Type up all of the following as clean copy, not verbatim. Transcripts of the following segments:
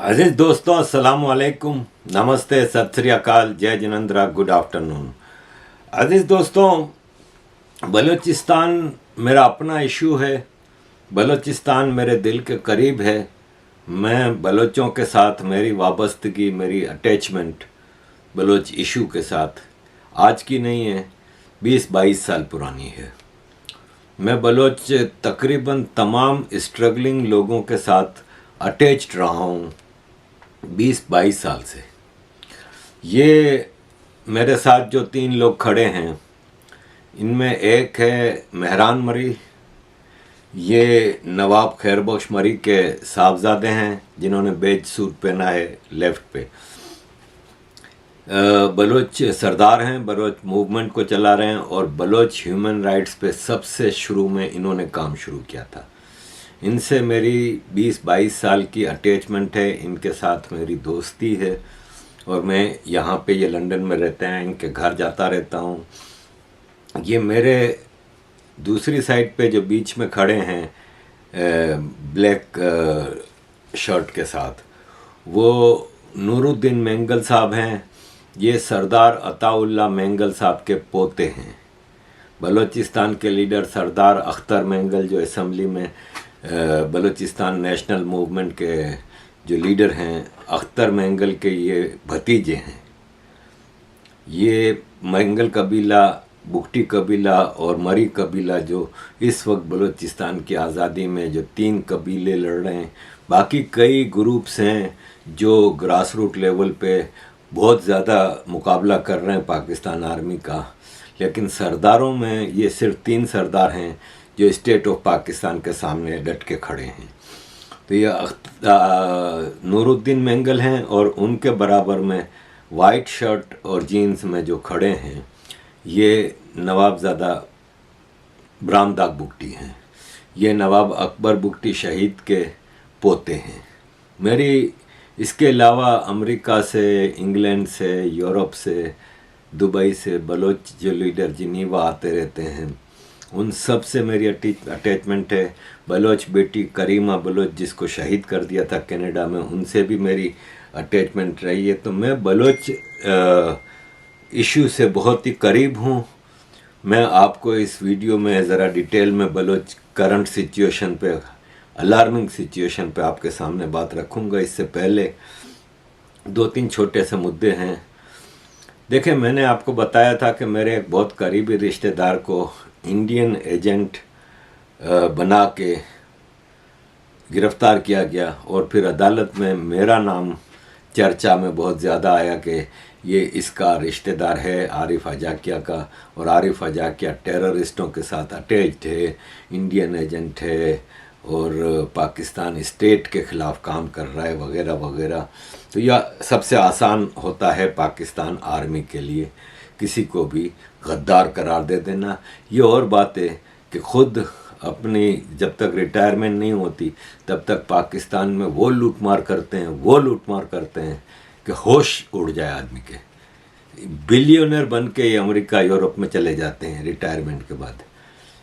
अजीज दोस्तों, अस्सलाम वालेकुम, नमस्ते, सत श्री अकाल, जय जिनेंद्रा, गुड आफ्टरनून। अजीज दोस्तों, बलूचिस्तान मेरा अपना इशू है। बलूचिस्तान मेरे दिल के करीब है। मैं बलोचों के साथ मेरी वाबस्तगी, मेरी अटैचमेंट बलोच इशू के साथ आज की नहीं है, 20-22 साल पुरानी है। मैं बलोच तकरीबन तमाम स्ट्रगलिंग लोगों के साथ अटैच्ड रहा हूँ 20-22 साल से। ये मेरे साथ जो 3 लोग खड़े हैं, इनमें एक है मेहरान मरी। ये नवाब खैरबख्श मरी के साहबजादे हैं जिन्होंने बेज सूट पहना है लेफ्ट पे। बलोच सरदार हैं, बलोच मूवमेंट को चला रहे हैं और बलोच ह्यूमन राइट्स पे सबसे शुरू में इन्होंने काम शुरू किया था। इनसे मेरी 20-22 साल की अटैचमेंट है, इनके साथ मेरी दोस्ती है और मैं यहाँ पे, ये लंदन में रहते हैं, इनके घर जाता रहता हूँ। ये मेरे दूसरी साइड पे जो बीच में खड़े हैं ब्लैक शर्ट के साथ, वो नूरुद्दीन मेंगल साहब हैं। ये सरदार अताउल्ला मेंगल साहब के पोते हैं। बलूचिस्तान के लीडर सरदार अख्तर मेंगल जो असेंबली में बलूचिस्तान नेशनल मूवमेंट के जो लीडर हैं, अख्तर मेंगल के ये भतीजे हैं। ये मेंगल कबीला, बुगटी कबीला और मरी कबीला जो इस वक्त बलूचिस्तान की आज़ादी में जो 3 कबीले लड़ रहे हैं। बाकी कई ग्रुप्स हैं जो ग्रास रूट लेवल पे बहुत ज़्यादा मुकाबला कर रहे हैं पाकिस्तान आर्मी का, लेकिन सरदारों में ये सिर्फ 3 सरदार हैं जो स्टेट ऑफ पाकिस्तान के सामने डट के खड़े हैं। तो ये नूरुद्दीन मेंगल हैं और उनके बराबर में वाइट शर्ट और जीन्स में जो खड़े हैं, ये नवाबजादा ब्रामदाग बुगटी हैं। ये नवाब अकबर बुगटी शहीद के पोते हैं। मेरी इसके अलावा अमेरिका से, इंग्लैंड से, यूरोप से, दुबई से बलोच जो लीडर जिनीवा आते रहते हैं, उन सब से मेरी अटैचमेंट है। बलोच बेटी करीमा बलोच जिसको शहीद कर दिया था कनाडा में, उनसे भी मेरी अटैचमेंट रही है। तो मैं बलोच इशू से बहुत ही करीब हूँ। मैं आपको इस वीडियो में ज़रा डिटेल में बलोच करंट सिचुएशन पे, अलार्मिंग सिचुएशन पे आपके सामने बात रखूँगा। इससे पहले 2-3 छोटे से मुद्दे हैं। देखें, मैंने आपको बताया था कि मेरे एक बहुत करीबी रिश्तेदार को इंडियन एजेंट बना के गिरफ़्तार किया गया और फिर अदालत में मेरा नाम चर्चा में बहुत ज़्यादा आया कि ये इसका रिश्तेदार है आरिफ अजाकिया का, और आरिफ अजाकिया टेररिस्टों के साथ अटैच्ड है, इंडियन एजेंट है और पाकिस्तान स्टेट के ख़िलाफ़ काम कर रहा है वगैरह वगैरह। तो यह सबसे आसान होता है पाकिस्तान आर्मी के लिए किसी को भी गद्दार करार दे देना। ये और बात है कि ख़ुद अपनी जब तक रिटायरमेंट नहीं होती तब तक पाकिस्तान में वो लूटमार करते हैं कि होश उड़ जाए आदमी के। बिलियनर बन के ये अमेरिका, यूरोप में चले जाते हैं रिटायरमेंट के बाद।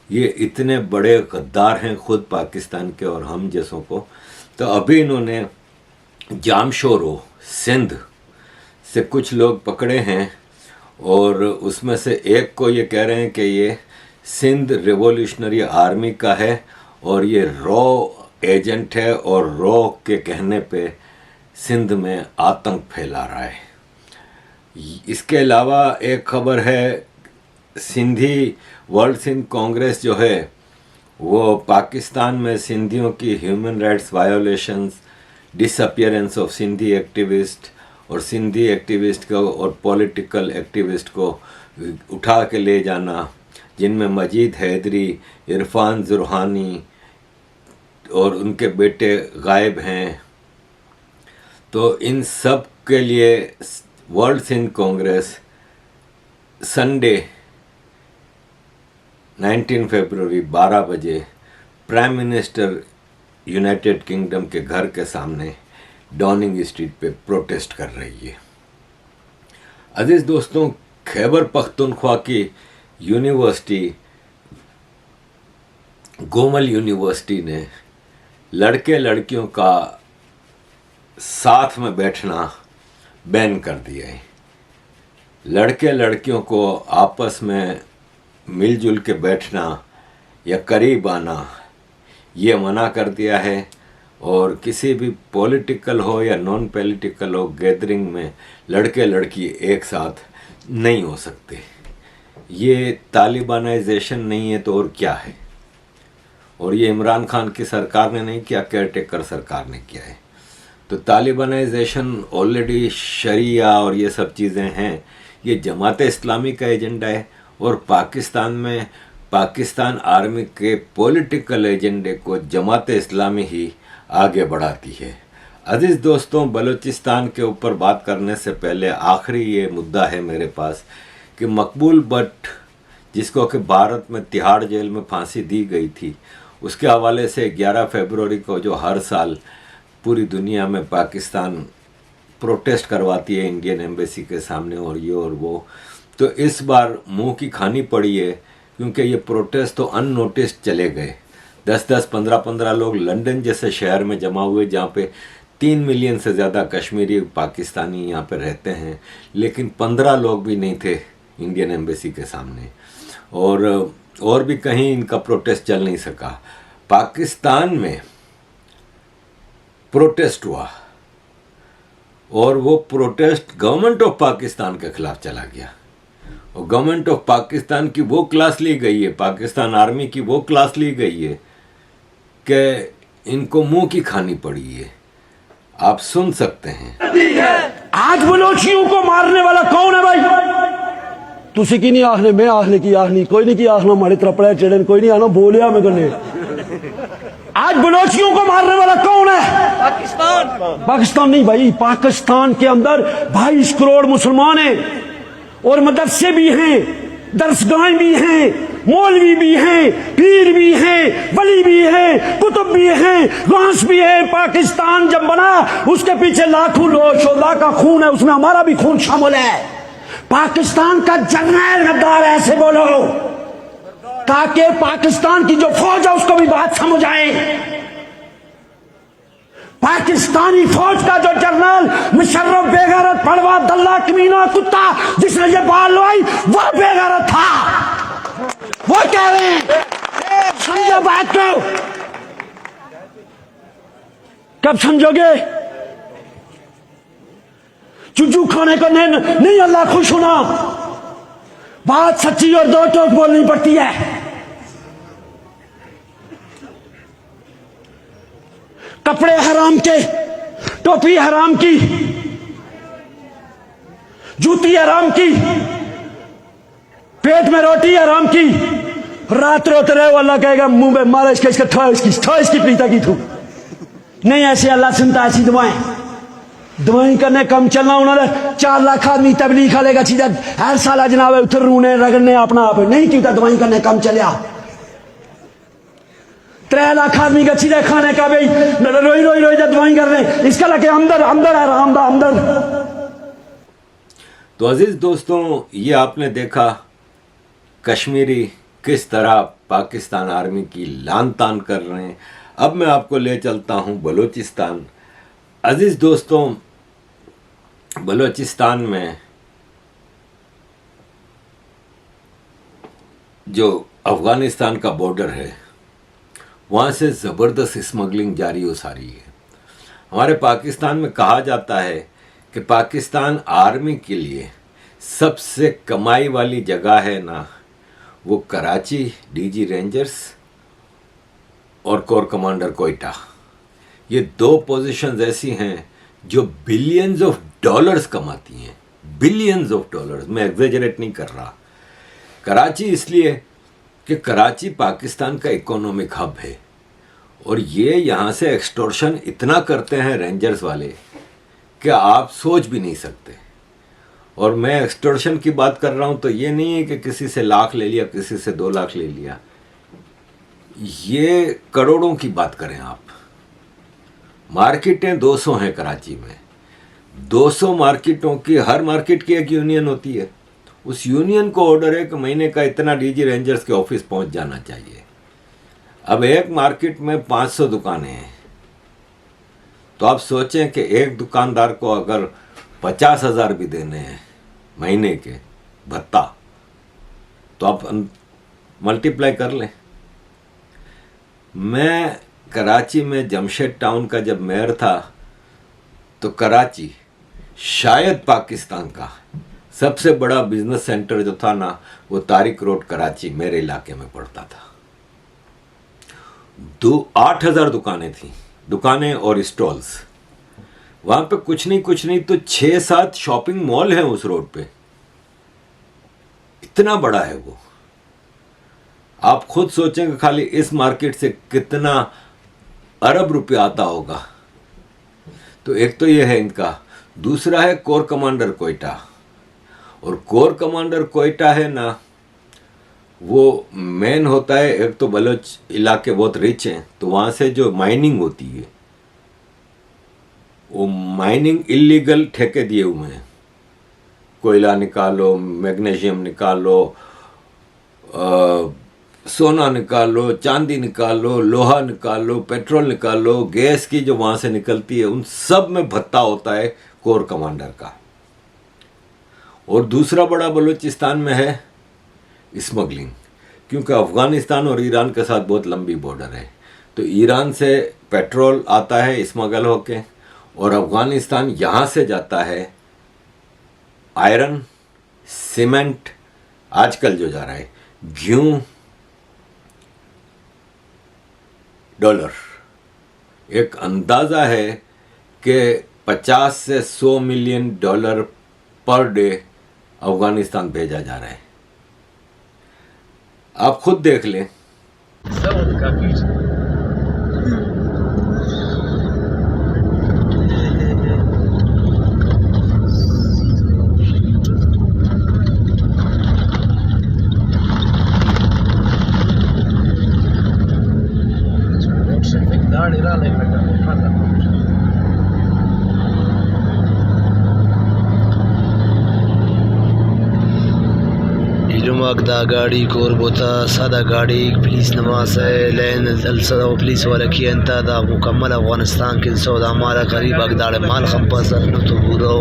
ये इतने बड़े गद्दार हैं खुद पाकिस्तान के और हम जैसों को। तो अभी इन्होंने जामशोरो सिंध से कुछ लोग पकड़े हैं और उसमें से एक को ये कह रहे हैं कि ये सिंध रिवॉल्यूशनरी आर्मी का है और ये रॉ एजेंट है और रॉ के कहने पे सिंध में आतंक फैला रहा है। इसके अलावा एक खबर है, सिंधी वर्ल्ड सिंध कांग्रेस जो है वो पाकिस्तान में सिंधियों की human rights violations, disappearance of Sindhi activist और सिंधी एक्टिविस्ट को और पॉलिटिकल एक्टिविस्ट को उठा के ले जाना, जिनमें मजीद हैदरी, इरफान जुरहानी और उनके बेटे गायब हैं। तो इन सब के लिए वर्ल्ड सिंध कांग्रेस संडे 19 फरवरी 12 बजे प्राइम मिनिस्टर यूनाइटेड किंगडम के घर के सामने डाउनिंग स्ट्रीट पे प्रोटेस्ट कर रही है। अजीज दोस्तों, खैबर पख्तूनख्वा की यूनिवर्सिटी, गोमल यूनिवर्सिटी ने लड़के लड़कियों का साथ में बैठना बैन कर दिया है। लड़के लड़कियों को आपस में मिलजुल के बैठना या करीब आना ये मना कर दिया है, और किसी भी पॉलिटिकल हो या नॉन पॉलिटिकल हो गैदरिंग में लड़के लड़की एक साथ नहीं हो सकते। ये तालिबानाइजेशन नहीं है तो और क्या है। और ये इमरान खान की सरकार ने नहीं किया, केयरटेकर सरकार ने किया है। तो तालिबानाइजेशन ऑलरेडी शरिया और ये सब चीज़ें हैं, ये जमात इस्लामी का एजेंडा है, और पाकिस्तान में पाकिस्तान आर्मी के पॉलिटिकल एजेंडे को जमात इस्लामी ही आगे बढ़ाती है। अजीज़ दोस्तों, बलूचिस्तान के ऊपर बात करने से पहले आखिरी ये मुद्दा है मेरे पास कि मकबूल भट्ट, जिसको कि भारत में तिहाड़ जेल में फांसी दी गई थी, उसके हवाले से 11 फरवरी को जो हर साल पूरी दुनिया में पाकिस्तान प्रोटेस्ट करवाती है इंडियन एम्बेसी के सामने और ये और वो, तो इस बार मुंह की खानी पड़ी है, क्योंकि ये प्रोटेस्ट तो अननोटिस्ड चले गए। 10-10, 15-15 लोग लंदन जैसे शहर में जमा हुए जहाँ पे 3 मिलियन से ज़्यादा कश्मीरी पाकिस्तानी यहाँ पे रहते हैं, लेकिन 15 लोग भी नहीं थे इंडियन एम्बेसी के सामने, और भी कहीं इनका प्रोटेस्ट चल नहीं सका। पाकिस्तान में प्रोटेस्ट हुआ और वो प्रोटेस्ट गवर्नमेंट ऑफ पाकिस्तान के खिलाफ चला गया, और गवर्नमेंट ऑफ पाकिस्तान की वो क्लास ली गई है, पाकिस्तान आर्मी की वो क्लास ली गई है कि इनको मुंह की खानी पड़ी है। आप सुन सकते हैं। आज बलोचियों को मारने वाला कौन है भाई? तुसी की नहीं आखने, मैं आखने की आखनी, कोई नहीं की आखना मारे तरपड़े चढ़े, कोई नहीं आना बोलिया मैं करने। आज बलोचियों को मारने वाला कौन है? पाकिस्तान। पाकिस्तान नहीं भाई, पाकिस्तान के अंदर 22 करोड़ मुसलमान हैं, और मदरसे भी हैं, दरसगाहें भी हैं, मौलवी भी हैं, पीर भी हैं, वली भी हैं, कुतुब भी हैं, गांस भी है। पाकिस्तान जब बना उसके पीछे लाखों शोहदा का खून है, उसमें हमारा भी खून शामिल है। पाकिस्तान का जर्नैल गद्दार है, ऐसे बोलो ताकि पाकिस्तान की जो फौज है उसको भी बात समझ आए। पाकिस्तानी फौज का जो जनरल मुशर्रफ बेगैरत, पड़वा, दल्ला, कमीना, कुत्ता जिसने ये बाल लुआई, वो बेगैरत था। वो कह रहे हैं, समझो बात को। कब समझोगे? चुजू खाने को नहीं अल्लाह खुश होना। बात सच्ची और दो टोक बोलनी पड़ती है। कपड़े हराम के, टोपी हराम की, जूती हराम की, पेट में रोटी हराम की, रात रोते रहे, अल्लाह कहेगा मुंह में मारा इसका ठोस की पीता की तू नहीं। ऐसे अल्लाह सुनता ऐसी दवाई करने कम चलना। उन्होंने 4 लाख आदमी तबलीग लेगा चीज़ हर साल जनाब उतर रूने रगड़ने अपना आप नहीं क्यों दवाई करने कम चलिया। 3 लाख आदमी का चीज़ें खाने का भाई रोई रोई रोई दवाई कर रहे, इसका लगे अंदर अंदर है रामदा अंदर। तो अजीज दोस्तों, ये आपने देखा कश्मीरी किस तरह पाकिस्तान आर्मी की लान तान कर रहे हैं। अब मैं आपको ले चलता हूं बलूचिस्तान। अजीज दोस्तों, बलूचिस्तान में जो अफगानिस्तान का बॉर्डर है वहाँ से ज़बरदस्त स्मगलिंग जारी हो सारी है। हमारे पाकिस्तान में कहा जाता है कि पाकिस्तान आर्मी के लिए सबसे कमाई वाली जगह है ना, वो कराची डीजी रेंजर्स और कोर कमांडर कोयटा। ये 2 पोजीशंस ऐसी हैं जो बिलियंस ऑफ डॉलर्स कमाती हैं, बिलियंस ऑफ डॉलर्स। मैं एग्जेजरेट नहीं कर रहा। कराची इसलिए कि कराची पाकिस्तान का इकोनॉमिक हब है, और ये यहाँ से एक्सटॉर्शन इतना करते हैं रेंजर्स वाले कि आप सोच भी नहीं सकते। और मैं एक्सटॉर्शन की बात कर रहा हूँ तो ये नहीं है कि किसी से लाख ले लिया, किसी से 2 लाख ले लिया, ये करोड़ों की बात करें आप। मार्केटें 200 हैं कराची में, 200 मार्केटों की, हर मार्केट की एक यूनियन होती है। उस यूनियन को ऑर्डर है कि महीने का इतना डीजी रेंजर्स के ऑफिस पहुंच जाना चाहिए। अब एक मार्केट में 500 दुकानें हैं, तो आप सोचें कि एक दुकानदार को अगर 50,000 भी देने हैं महीने के भत्ता, तो आप मल्टीप्लाई कर लें। मैं कराची में जमशेद टाउन का जब मेयर था तो कराची शायद पाकिस्तान का सबसे बड़ा बिजनेस सेंटर जो था ना, वो तारिक रोड कराची मेरे इलाके में पड़ता था। 8,000 दुकानें थी, दुकानें और स्टॉल्स। वहां पे कुछ नहीं तो 6-7 शॉपिंग मॉल हैं उस रोड पे, इतना बड़ा है वो। आप खुद सोचेंगे खाली इस मार्केट से कितना अरब रुपया आता होगा। तो एक तो ये है इनका, दूसरा है कोर कमांडर कोयटा। और कोर कमांडर कोयटा है ना, वो मेन होता है, एक तो बलोच इलाके बहुत रिच हैं, तो वहाँ से जो माइनिंग होती है वो माइनिंग इलीगल ठेके दिए हुए हैं। कोयला निकालो, मैग्नीशियम निकालो, सोना निकालो, चांदी निकालो, लोहा निकालो, पेट्रोल निकालो, गैस की जो वहाँ से निकलती है, उन सब में भत्ता होता है कोर कमांडर का। और दूसरा बड़ा बलूचिस्तान में है स्मगलिंग, क्योंकि अफ़गानिस्तान और ईरान के साथ बहुत लंबी बॉर्डर है। तो ईरान से पेट्रोल आता है स्मगल होके, और अफ़गानिस्तान यहाँ से जाता है आयरन, सीमेंट, आजकल जो जा रहा है गेहूँ, डॉलर। एक अंदाज़ा है कि 50 से 100 million dollar per day Afghanistan भेजा जा रहा है। आप खुद देख लें। دا گاڑی کوربوتا سادا گاڑی پولیس نماز ہے لین الصدا پولیس والا کی انتا دا مکمل افغانستان کے سو دا ہمارا قریب اگدار مال خمپس نو تو بورو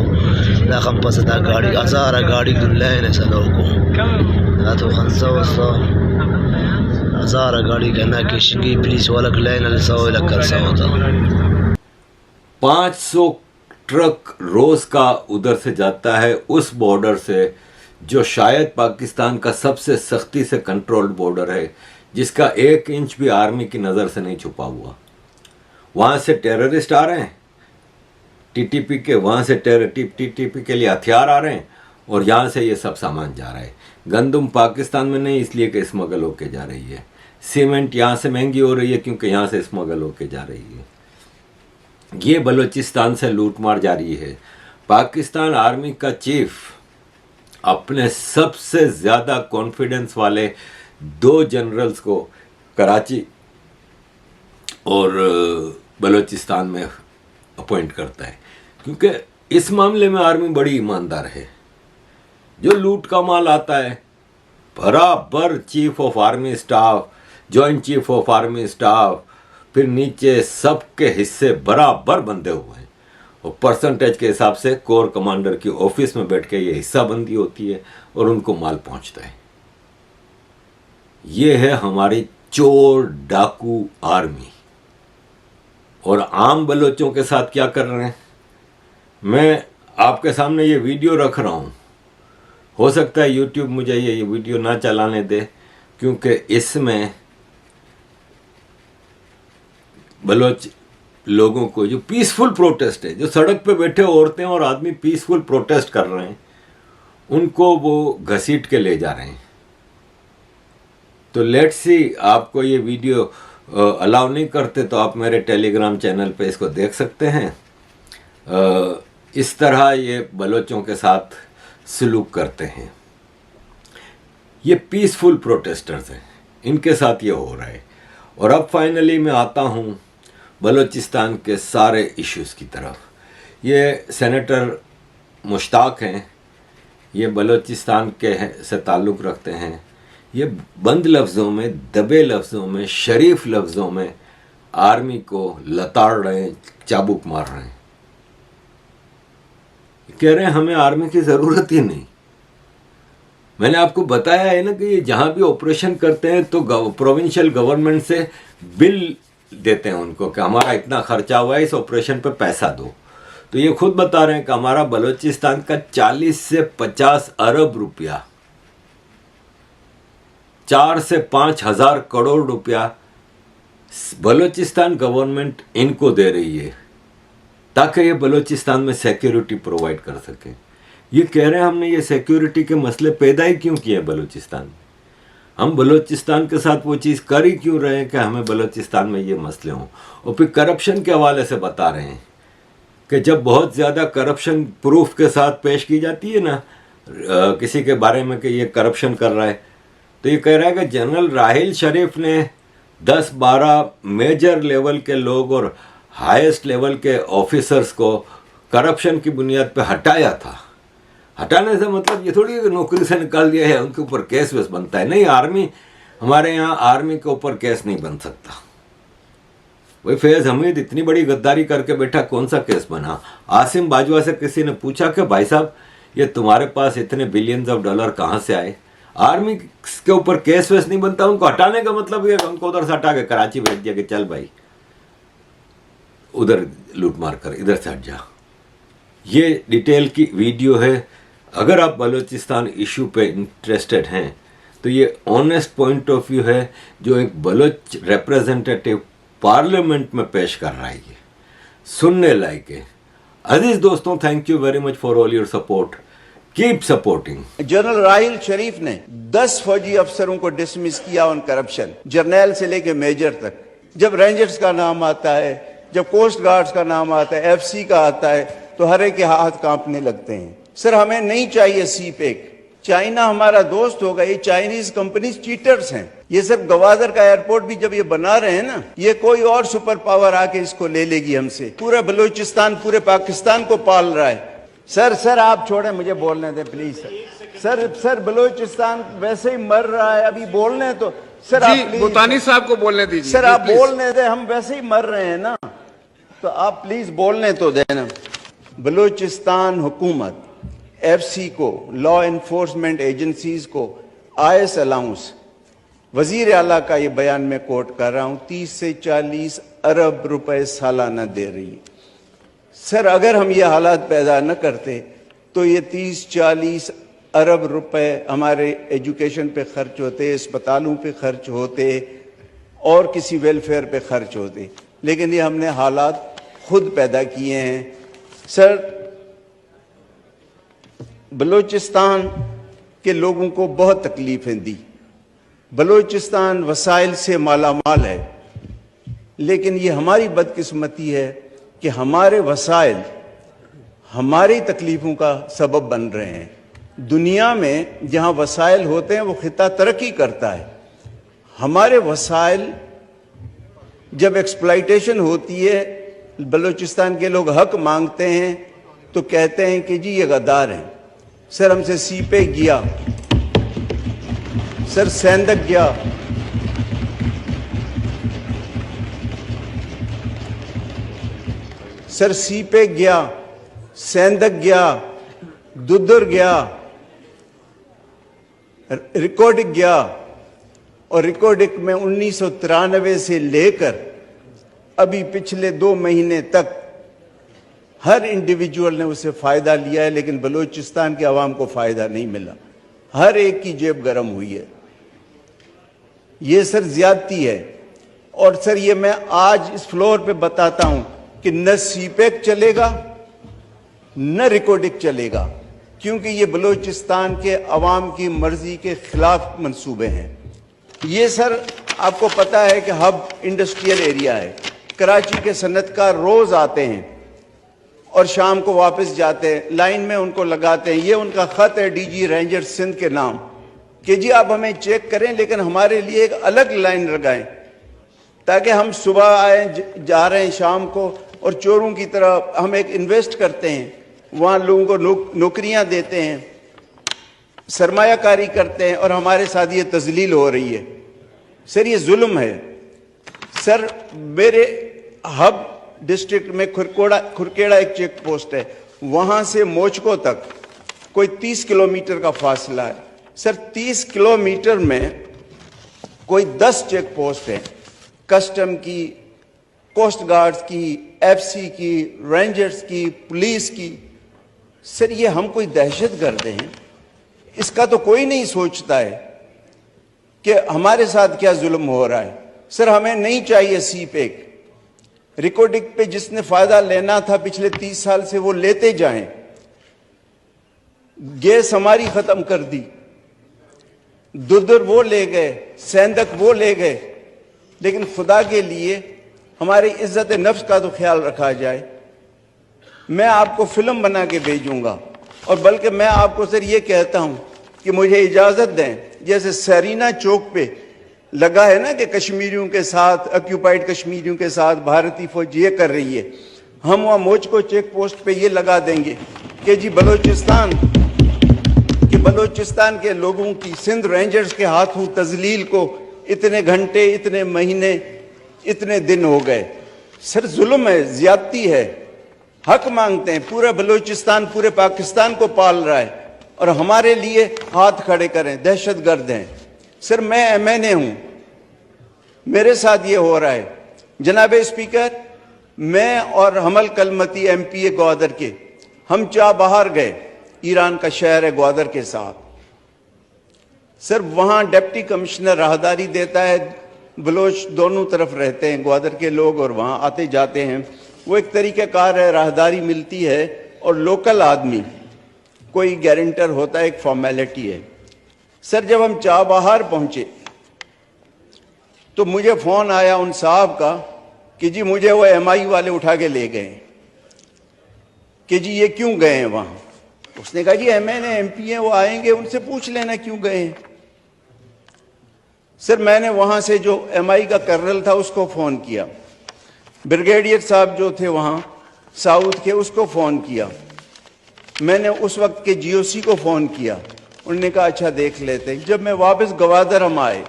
دا خمپس دا گاڑی ہزار گاڑی دل لین سلو کو دا تو خنسو سو ہزار گاڑی کہنا کہ شنگی پولیس والا لین السو لکر سو تا 500 ट्रक रोज का उधर से जाता है, उस बॉर्डर से जो शायद पाकिस्तान का सबसे सख्ती से कंट्रोल्ड बॉर्डर है, जिसका 1 इंच भी आर्मी की नज़र से नहीं छुपा हुआ। वहाँ से टेररिस्ट आ रहे हैं टीटीपी के, वहाँ से टीटीपी के लिए हथियार आ रहे हैं, और यहाँ से ये सब सामान जा रहा है। गंदम पाकिस्तान में नहीं, इसलिए कि स्मगल होके जा रही है। सीमेंट यहाँ से महंगी हो रही है क्योंकि यहाँ से स्मगल होके जा रही है। ये बलूचिस्तान से लूटमार जारी है। पाकिस्तान आर्मी का चीफ अपने सबसे ज़्यादा कॉन्फिडेंस वाले 2 जनरल्स को कराची और बलूचिस्तान में अपॉइंट करता है, क्योंकि इस मामले में आर्मी बड़ी ईमानदार है। जो लूट का माल आता है बराबर chief of army staff, joint chief of army staff, फिर नीचे सबके हिस्से बराबर बंधे हुए हैं, और परसेंटेज के हिसाब से कोर कमांडर की ऑफिस में बैठ के ये हिस्सा बंदी होती है और उनको माल पहुंचता है। ये है हमारी चोर डाकू आर्मी। और आम बलोचों के साथ क्या कर रहे हैं, मैं आपके सामने ये वीडियो रख रहा हूँ। हो सकता है यूट्यूब मुझे ये वीडियो ना चलाने दे, क्योंकि इसमें बलोच लोगों को जो पीसफुल प्रोटेस्ट है, जो सड़क पे बैठे औरतें और आदमी पीसफुल प्रोटेस्ट कर रहे हैं, उनको वो घसीट के ले जा रहे हैं। तो लेट्स सी, आपको ये वीडियो अलाउ नहीं करते तो आप मेरे टेलीग्राम चैनल पे इसको देख सकते हैं। इस तरह ये बलोचों के साथ सलूक करते हैं। ये पीसफुल प्रोटेस्टर्स हैं, इनके साथ ये हो रहा है। और अब फाइनली मैं आता हूँ बलूचिस्तान के सारे इश्यूज़ की तरफ। ये सेनेटर मुश्ताक हैं, ये बलूचिस्तान के से ताल्लुक़ रखते हैं। ये बंद लफ्ज़ों में, दबे लफ्ज़ों में, शरीफ लफ्ज़ों में आर्मी को लताड़ रहे हैं, चाबुक मार रहे हैं। कह रहे हैं हमें आर्मी की ज़रूरत ही नहीं। मैंने आपको बताया है ना कि ये जहाँ भी ऑपरेशन करते हैं तो प्रोविंशियल गवर्नमेंट से बिल देते हैं उनको कि हमारा इतना खर्चा हुआ है, इस ऑपरेशन पे पैसा दो। तो ये खुद बता रहे हैं कि हमारा बलूचिस्तान का 40 से 50 अरब रुपया, 4 से 5 हजार करोड़ रुपया बलूचिस्तान गवर्नमेंट इनको दे रही है ताकि ये बलूचिस्तान में सिक्योरिटी प्रोवाइड कर सके। ये कह रहे हैं हमने ये सिक्योरिटी के मसले पैदा ही क्यों किए बलूचिस्तान में, हम बलूचिस्तान के साथ वो चीज़ कर ही क्यों रहे हैं कि हमें बलूचिस्तान में ये मसले हों। और फिर करप्शन के हवाले से बता रहे हैं कि जब बहुत ज़्यादा करप्शन प्रूफ के साथ पेश की जाती है ना किसी के बारे में कि ये करप्शन कर रहा है, तो ये कह रहा है कि जनरल राहिल शरीफ ने 10-12 मेजर लेवल के लोग और हाईएस्ट लेवल के ऑफिसर्स को करप्शन की बुनियाद पे हटाया था। हटाने से मतलब ये थोड़ी कि नौकरी से निकाल दिया है, उनके ऊपर केस वेस बनता है। नहीं, आर्मी, हमारे यहाँ आर्मी के ऊपर केस नहीं बन सकता। वही फैज़ हमीद इतनी बड़ी गद्दारी करके बैठा, कौन सा केस बना। आसिम बाजवा से किसी ने पूछा कि भाई साहब ये तुम्हारे पास इतने बिलियंस ऑफ डॉलर कहाँ से आए। आर्मी के ऊपर केस वेस नहीं बनता, उनको हटाने का मतलब ये उनको उधर से हटा के कराची भेज दिया कि चल भाई उधर लूट मार कर इधर से हट जा। ये डिटेल की वीडियो है। अगर आप बलूचिस्तान इशू पे इंटरेस्टेड हैं तो ये ऑनेस्ट पॉइंट ऑफ व्यू है जो एक बलूच रिप्रेजेंटेटिव पार्लियामेंट में पेश कर रहा है, ये सुनने लायक है। अजीज दोस्तों, thank you very much for all your support, keep supporting. General Raheel Sharif ने 10 फौजी अफसरों को डिसमिस किया ऑन करप्शन, जर्नैल से लेके मेजर तक। जब रेंजर्स का नाम आता है, जब कोस्ट गार्ड्स का नाम आता है, एफसी का आता है, तो हर एक के हाथ कांपने लगते हैं। सर, हमें नहीं चाहिए सीपेक। चाइना हमारा दोस्त होगा, ये चाइनीज कंपनीज चीटर्स हैं। ये सब गवादर का एयरपोर्ट भी जब ये बना रहे हैं ना, ये कोई और सुपर पावर आके इसको ले लेगी हमसे। पूरा बलूचिस्तान पूरे पाकिस्तान को पाल रहा है। सर आप छोड़ें, मुझे बोलने दें प्लीज। सर बलूचिस्तान वैसे ही मर रहा है, अभी बोलने तो सर आप भूटानी साहब को बोलने दीजिए। सर आप बोलने दें, हम वैसे ही मर रहे हैं ना, तो आप प्लीज बोलने तो देना। बलूचिस्तान हुकूमत एफसी को, लॉ एनफोर्समेंट एजेंसीज को आईएस अलाउंस, वजीर आला का ये बयान में कोट कर रहा हूं, 30 से 40 अरब रुपए सालाना दे रही है। सर, अगर हम ये हालात पैदा न करते तो ये 30-40 अरब रुपए हमारे एजुकेशन पे खर्च होते, अस्पतालों पे खर्च होते और किसी वेलफेयर पे खर्च होते, लेकिन ये हमने हालात खुद पैदा किए हैं। सर, बलूचिस्तान के लोगों को बहुत तकलीफें दी। बलूचिस्तान वसाइल से मालामाल है, लेकिन ये हमारी बदकिस्मती है कि हमारे वसाइल हमारी तकलीफों का सबब बन रहे हैं। दुनिया में जहां वसाइल होते हैं वो खिता तरक्की करता है। हमारे वसाइल जब एक्सप्लॉइटेशन होती है, बलूचिस्तान के लोग हक मांगते हैं तो कहते हैं कि जी ये गद्दार हैं। सर, हमसे सीपे गया, सर सेंधक गया, सर सीपे गया, सेंधक गया, दुदर गया, रिकॉर्डिक गया, और रिकॉर्डिक में 1993 से लेकर अभी पिछले 2 महीने तक हर इंडिविजुअल ने उससे फायदा लिया है, लेकिन बलूचिस्तान के अवाम को फायदा नहीं मिला। हर एक की जेब गर्म हुई है। ये सर ज्यादती है। और सर, ये मैं आज इस फ्लोर पे बताता हूं कि न सीपेक चलेगा न रिकॉर्डिक चलेगा, क्योंकि ये बलूचिस्तान के अवाम की मर्जी के खिलाफ मंसूबे हैं। ये सर आपको पता है कि हब इंडस्ट्रियल एरिया है। कराची के सनतकार रोज आते हैं और शाम को वापस जाते हैं, लाइन में उनको लगाते हैं। ये उनका खत है डीजी रेंजर सिंध के नाम कि जी आप हमें चेक करें, लेकिन हमारे लिए एक अलग लाइन लगाएं ताकि हम सुबह आए, जा रहे हैं शाम को, और चोरों की तरह हम एक इन्वेस्ट करते हैं, वहाँ लोगों को नौकरियां देते हैं, सरमायाकारी करते हैं, और हमारे साथ ये तजलील हो रही है। सर, ये जुल्म है। सर मेरे हब डिस्ट्रिक्ट में खुरकेड़ा एक चेक पोस्ट है, वहां से मोचको तक कोई 30 किलोमीटर का फासला है। सर 30 किलोमीटर में कोई 10 चेक पोस्ट हैं, कस्टम की, कोस्ट गार्ड्स की, एफसी की, रेंजर्स की, पुलिस की। सर ये हम कोई दहशतगर्द हैं? इसका तो कोई नहीं सोचता है कि हमारे साथ क्या जुल्म हो रहा है। सर हमें नहीं चाहिए सी पैक, रिकॉर्डिंग पे जिसने फायदा लेना था पिछले 30 साल से वो लेते जाएं। गैस हमारी खत्म कर दी, दुदर वो ले गए, सेंधक वो ले गए, लेकिन खुदा के लिए हमारी इज्जत नफ्स का तो ख्याल रखा जाए। मैं आपको फिल्म बना के भेजूंगा, और बल्कि मैं आपको सर ये कहता हूं कि मुझे इजाजत दें, जैसे सरीना चौक पे लगा है ना कि कश्मीरियों के साथ, ऑक्यूपाइड कश्मीरियों के साथ भारतीय फौज ये कर रही है, हम वहां मोचको चेक पोस्ट पे ये लगा देंगे कि जी बलोचिस्तान के लोगों की सिंध रेंजर्स के हाथों तजलील को इतने घंटे, इतने महीने, इतने दिन हो गए। सर जुल्म है, ज्यादती है, हक मांगते हैं। पूरा बलोचिस्तान पूरे पाकिस्तान को पाल रहा है और हमारे लिए हाथ खड़े करें, दहशतगर्द हैं। सर मैं MNA हूं, मेरे साथ ये हो रहा है। जनाब स्पीकर, मैं और हमल कलमती MPA ग्वादर के, हम बाहर गए, ईरान का शहर है ग्वादर के साथ। सर वहां डिप्टी कमिश्नर राहदारी देता है, बलोच दोनों तरफ रहते हैं ग्वादर के लोग और वहां आते जाते हैं। वो एक तरीक़ाकार है, राहदारी मिलती है और लोकल आदमी कोई गारंटर होता है, एक फॉर्मेलिटी है। सर जब हम बाहर पहुंचे तो मुझे फोन आया उन साहब का कि जी मुझे वो MI वाले उठा के ले गए, कि जी ये क्यों गए हैं वहां। उसने कहा जी MNA MP वो आएंगे, उनसे पूछ लेना क्यों गए हैं। सर मैंने वहां से जो MI का कर्नल था उसको फोन किया, ब्रिगेडियर साहब जो थे वहां साउथ के उसको फोन किया, मैंने उस वक्त के GOC को फोन किया। उन्होंने कहा अच्छा देख लेते हैं। जब मैं वापस ग्वादर हम आए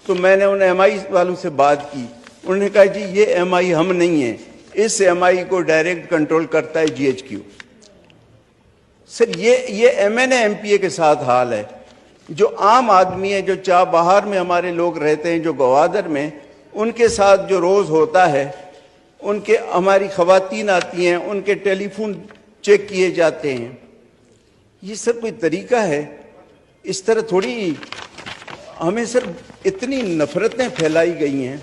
तो मैंने उन MI वालों से बात की। उन्होंने कहा जी ये MI हम नहीं है, इस MI को डायरेक्ट कंट्रोल करता है GHQ। सर ये MNA MPA के साथ हाल है। जो आम आदमी है, जो बाहर में हमारे लोग रहते हैं, जो ग्वादर में, उनके साथ जो रोज होता है, उनके हमारी खवातीन आती हैं, उनके टेलीफोन चेक किए जाते हैं। ये सर कोई तरीका है? इस तरह थोड़ी हमें सर इतनी नफरतें फैलाई गई हैं।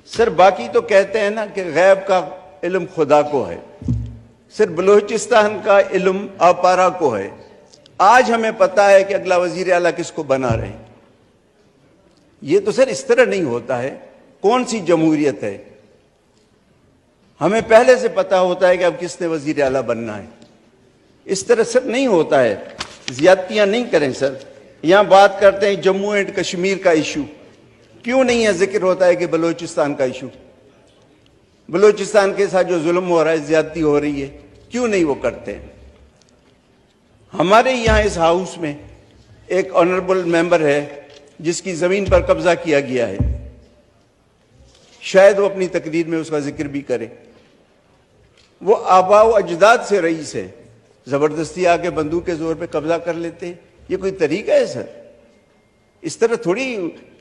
सर बाकी तो कहते हैं ना कि गैब का इल्म खुदा को है। सर बलूचिस्तान का इल्म अपारा को है। आज हमें पता है कि अगला वजीर आला किसको बना रहे हैं। ये तो सर इस तरह नहीं होता है। कौन सी जमहूरियत है? हमें पहले से पता होता है कि अब किसने वजीर आला बनना है। इस तरह सर नहीं होता है, ज्यादतियां नहीं करें सर। यहां बात करते हैं जम्मू एंड कश्मीर का इशू, क्यों नहीं है जिक्र होता है कि बलूचिस्तान का इशू, बलूचिस्तान के साथ जो जुल्म हो रहा है, ज्यादती हो रही है, क्यों नहीं वो करते हैं? हमारे यहां इस हाउस में एक ऑनरेबल मेंबर है जिसकी जमीन पर कब्जा किया गया है, शायद वो अपनी तकरीर में उसका जिक्र भी करे। वो आबाओ अजदाद से रईस है, जबरदस्ती आके बंदूक के जोर पे कब्जा कर लेते हैं। ये कोई तरीका है सर? इस तरह थोड़ी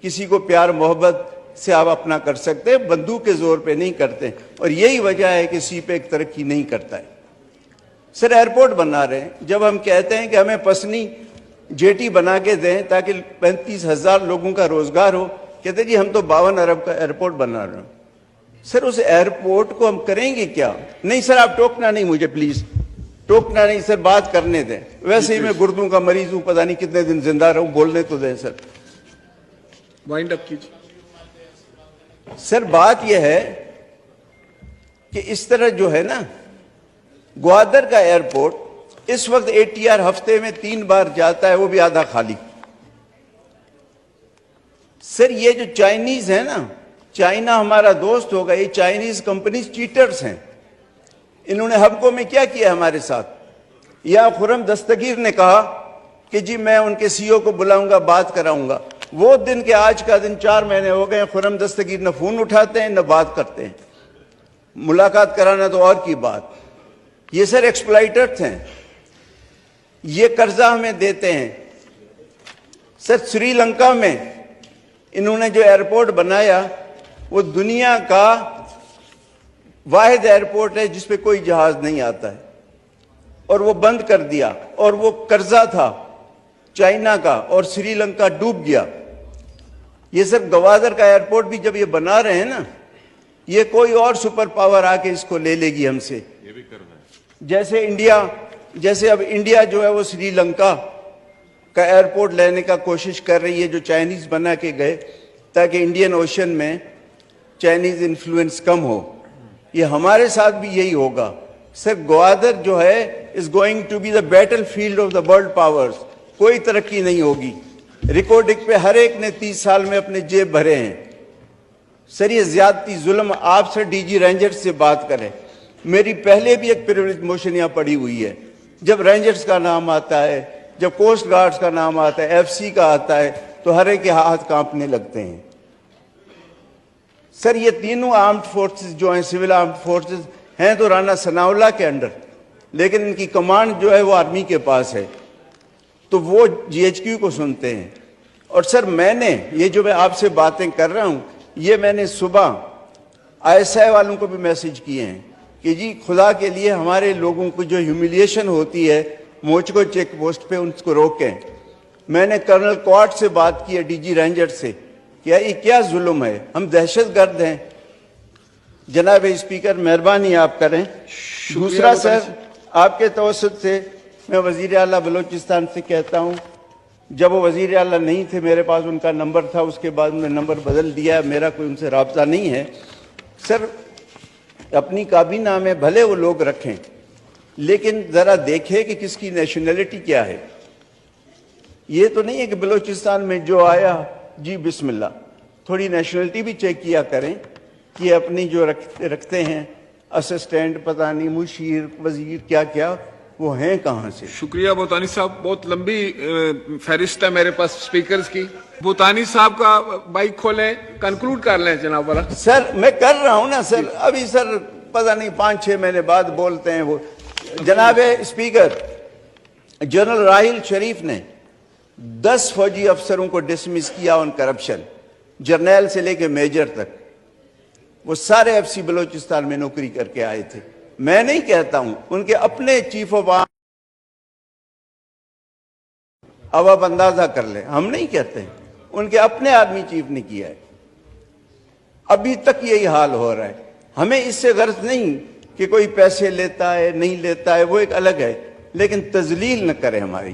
किसी को प्यार मोहब्बत से आप अपना कर सकते हैं, बंदूक के जोर पे नहीं करते। और यही वजह है कि CPEC तरक्की नहीं करता है। सर एयरपोर्ट बना रहे हैं, जब हम कहते हैं कि हमें पसनी जेटी बना के दें ताकि 35,000 लोगों का रोजगार हो, कहते जी हम तो 52 अरब का एयरपोर्ट बना रहे हैं। सर उस एयरपोर्ट को हम करेंगे क्या? नहीं सर आप टोकना नहीं मुझे, प्लीज टोकना नहीं सर, बात करने दें। वैसे ही मैं गुर्दों का मरीज हूं, पता नहीं कितने दिन जिंदा रहूं, बोलने तो दें सर। वाइंड अप कीजिए सर। बात यह है कि इस तरह जो है ना, ग्वादर का एयरपोर्ट इस वक्त ATR हफ्ते में 3 बार जाता है, वो भी आधा खाली। सर ये जो चाइनीज है ना, चाइना हमारा दोस्त होगा, ये चाइनीज कंपनी चीटर्स हैं। इन्होंने हबको में क्या किया हमारे साथ? या खुरम दस्तगीर ने कहा कि जी मैं उनके CEO को बुलाऊंगा, बात कराऊंगा। وہ دن کے آج کا دن 4 مہینے ہو گئے، خرم دستگیر نہ فون اٹھاتے ہیں نہ بات کرتے ہیں، ملاقات کرانا تو اور کی بات۔ یہ سر ایکسپلائٹرز ہیں، یہ قرضہ ہمیں دیتے ہیں۔ سر سری لنکا میں انہوں نے جو ایئرپورٹ بنایا وہ دنیا کا واحد ایئرپورٹ ہے جس پہ کوئی جہاز نہیں آتا ہے، اور وہ بند کر دیا، اور وہ قرضہ تھا چائنا کا، اور سری لنکا ڈوب گیا۔ یہ سر گوادر کا ایئرپورٹ بھی جب یہ بنا رہے ہیں نا، یہ کوئی اور سپر پاور آ کے اس کو لے لے گی ہم سے، جیسے اب انڈیا جو ہے وہ سری لنکا کا ایئرپورٹ لینے کا کوشش کر رہی ہے، جو چائنیز بنا کے گئے تاکہ انڈین اوشن میں چائنیز انفلوئنس کم ہو۔ یہ ہمارے ساتھ بھی یہی ہوگا۔ سر گوادر جو ہے is going to be the battle field of the world powers, کوئی ترقی نہیں ہوگی۔ ریکارڈنگ پہ ہر ایک نے 30 سال میں اپنے جیب بھرے ہیں۔ سر یہ زیادتی ظلم آپ سے ڈی جی رینجرز سے بات کریں۔ میری پہلے بھی ایک پریولیج موشن یہاں پڑی ہوئی ہے، جب رینجرز کا نام آتا ہے، جب کوسٹ گارڈز کا نام آتا ہے، ایف سی کا آتا ہے، تو ہر ایک کے ہاتھ کانپنے لگتے ہیں۔ سر یہ تینوں آرمڈ فورسز جو ہیں، سول آرمڈ فورسز ہیں تو رانا ثناء اللہ کے انڈر، لیکن ان کی کمانڈ جو ہے وہ آرمی کے پاس ہے، تو وہ جی ایچ کیو کو سنتے ہیں۔ اور سر میں نے یہ جو میں آپ سے باتیں کر رہا ہوں، یہ میں نے صبح آئی ایس آئی والوں کو بھی میسج کیے ہیں کہ جی خدا کے لیے ہمارے لوگوں کو جو ہیوملیشن ہوتی ہے موچکو چیک پوسٹ پہ، ان کو روکیں۔ میں نے کرنل کوارٹ سے بات کی ہے، ڈی جی رینجر سے، کہ یہ کیا ظلم ہے، ہم دہشت گرد ہیں۔ جناب اسپیکر مہربانی آپ کریں۔ دوسرا سر، آپ کے توسط سے میں وزیر اعلیٰ بلوچستان سے کہتا ہوں، جب وہ وزیر اعلیٰ نہیں تھے میرے پاس ان کا نمبر تھا، اس کے بعد میں نمبر بدل دیا، میرا کوئی ان سے رابطہ نہیں ہے۔ سر اپنی کابینہ میں بھلے وہ لوگ رکھیں، لیکن ذرا دیکھیں کہ کس کی نیشنلٹی کیا ہے۔ یہ تو نہیں ہے کہ بلوچستان میں جو آیا جی بسم اللہ، تھوڑی نیشنلٹی بھی چیک کیا کریں کہ اپنی جو رکھتے ہیں اسسٹنٹ، پتہ نہیں مشیر، وزیر، کیا کیا، وہ ہیں کہاں سے۔ شکریہ بھوتانی صاحب، بہت لمبی فہرست ہے میرے پاس سپیکرز کی۔ بھوتانی صاحب کا بائک کھولیں، کنکلوڈ کر لیں جناب والا۔ سر میں کر رہا ہوں نا سر، ابھی سر پتہ نہیں 5-6 مہینے بعد بولتے ہیں وہ۔ جناب اسپیکر، جنرل راحیل شریف نے 10 فوجی افسروں کو ڈسمس کیا آن کرپشن، جرنیل سے لے کے میجر تک۔ وہ سارے ایف سی بلوچستان میں نوکری کر کے آئے تھے۔ میں نہیں کہتا ہوں، ان کے اپنے چیف آف آرم، اب آپ اندازہ کر لیں، ہم نہیں کہتے ہیں، ان کے اپنے آرمی چیف نے کیا ہے۔ ابھی تک یہی حال ہو رہا ہے۔ ہمیں اس سے غرض نہیں کہ کوئی پیسے لیتا ہے نہیں لیتا ہے، وہ ایک الگ ہے، لیکن تذلیل نہ کریں ہماری،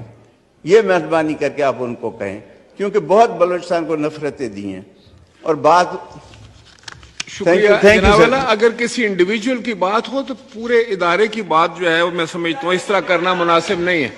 یہ مہربانی کر کے آپ ان کو کہیں، کیونکہ بہت بلوچستان کو نفرتیں دی ہیں۔ اور بات شکریہ Thank you, جناب sir. والا۔ اگر کسی انڈیویجول کی بات ہو تو پورے ادارے کی بات جو ہے وہ میں سمجھتا ہوں اس طرح کرنا مناسب نہیں ہے۔